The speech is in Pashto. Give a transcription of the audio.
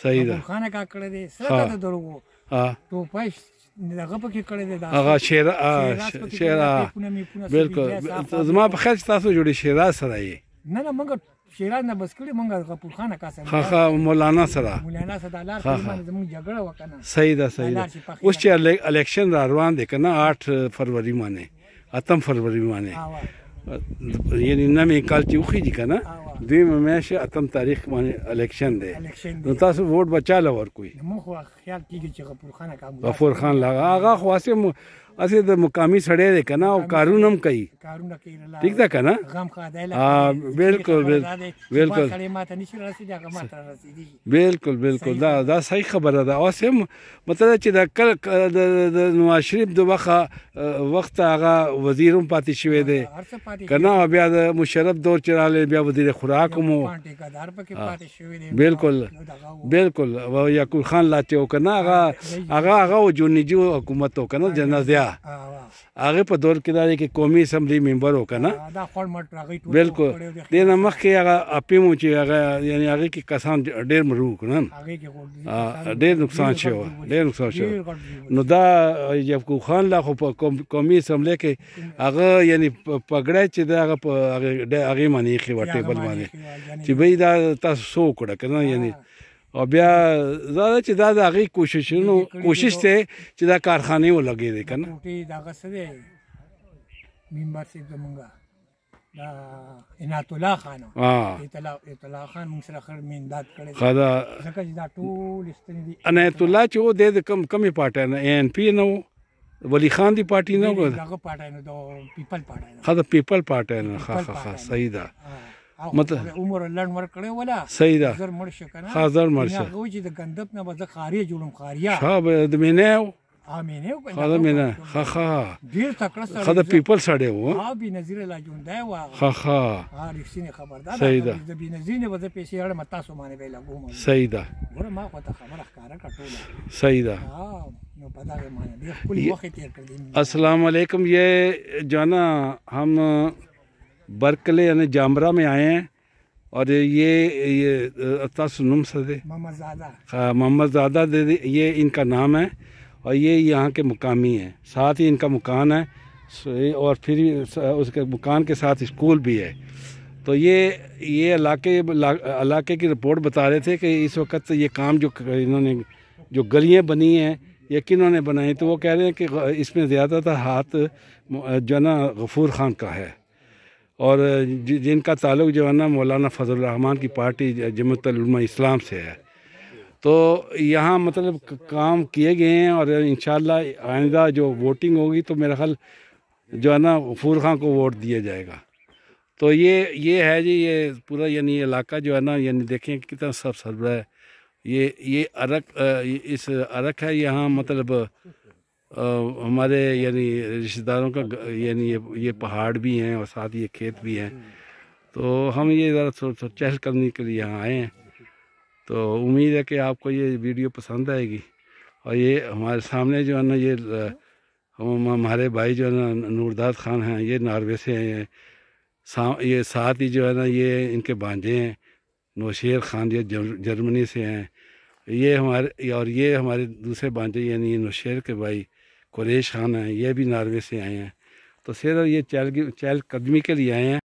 सही दा खाना का करे दे सदा द दरगो हां तो पैस दغه پکې کړی دی دا هغه شیرا بالکل زما په خیال تاسو جوړی شیرا سره یې نه موږ شیرا نه بس کړی موږ غفور خان کا سره ها مولانا سره لار په زموږ جګړه وکنه صحیح ده اوس چې الیکشن را روان دي کنه 8 فروری باندې 8 فروری باندې یعنی نمې کال چې وخی دي کنه دوی مېشه 8 تاریخ باندې الیکشن دی نو تاسو ووټ بچاله ورکوي مو خو خیال کیږي چې غفور خان لاغه هغه خاصه اسه د مقامی سړی دی کنه او کارونم کوي ٹھیک ده کنه بالکل بالکل دا صحیح خبره ده اوس هم مطلب چې د نواز شریف د وخت هغه وزیروم پاتې شوی دی کنه بیا د مشرف دور چراله بیا وزیر خوراک مو بالکل او یعقوب خان لاته کنه هغه جو نجو حکومت کنه جنازه هغه په دور کې دا کې قومي اسمبلی ممبر وکنه بالکل دینه مخکې هغه اپیمو چې هغه یعنی هغه کې کسان ډېر مرو کنه ډېر نقصان شو نو دا یعقوب خان لا خو په قومي اسمبلی کې هغه یعنی پګړای چې دا هغه باندې خې وټه بل باندې چې به دا تاسو سو کړه کنه یعنی او بیا زړه چې دا د هغې کوشش ته چې دا کارخانې ولګې دی که نه دغه څه دی ممبر صاحب زمونږ دا عنایت الله خان اطلاع خان موږ سره ښه امداد کړی دی ځکه چې دا ټول ستنې دي عنایت الله چې و دی د کمې پارټۍ نه ان پی نه و ولی خان دی پارټي نه و دغه پارټۍ نه د پیپل پارټۍ نه د پیپل پارټۍ نه ښه صحیح ده مطلب عمر لړ ور کړی ولا صحیح ده زر مړ شو کنه حاضر مړ شو هغه چې د غندب نه به خاري جوړم خاریا ها د مینه امینه خاله مینه ډیر تکړه سره خاله پیپل سره و ها بي نظیر لا جوندا و رښتینی خبردار صحیح ده د بي نظیر نه وځي پیسې اړه متا سو باندې ویلا کوم صحیح ده ګوره ما خو ته خبره ښکارا کټوله صحیح ده نو پتا به معنی ډیر خپل وخت تیر کړی السلام علیکم یہ جو نا हम बर्कले यानी जामरा में आए हैं और ये तसनुम सदे मोहम्मद ज़ादा ये इनका नाम है और ये यहाँ के मुकामी हैं साथ ही इनका मकान है और फिर उसके मकान के साथ स्कूल भी है तो ये इलाके की रिपोर्ट बता रहे थे कि इस वक्त ये काम जो इन्होंने जो गलियाँ बनी हैं ये किन्होंने बनाई तो वो कह रहे हैं कि इसमें ज़्यादातर हाथ जो ना गफूर खान का है और जिनका ताल्लुक़ जो है ना मौलाना फजल रहमान की पार्टी जमात उलमा इस्लाम से है तो यहाँ मतलब काम किए गए हैं और इंशाअल्लाह आइंदा जो वोटिंग होगी तो मेरा ख्याल जो है ना गफूर खान को वोट दिया जाएगा तो ये है जी ये पूरा यानी इलाका जो है ना यानी देखें कितना सब सरबरा है ये अरक इस अरक है यहाँ मतलब हमारे यानी रिश्तेदारों का यानी ये पहाड़ भी हैं और साथ ये खेत भी हैं तो हम ये ज़रा चहल करने के लिए यहाँ आए हैं तो उम्मीद है कि आपको ये वीडियो पसंद आएगी और ये हमारे सामने जो है ना ये हमारे भाई जो है ना नूरदाद खान हैं ये नॉर्वे से हैं ये साथ ही जो है ना ये इनके भांजे हैं नौशेर खान ये जर्मनी से हैं ये हमारे दूसरे भांजे यानी नौशेर के भाई कुरैश खान हैं ये भी नॉर्वे से आए हैं तो सिर्फ ये चहल कदमी के लिए आए हैं।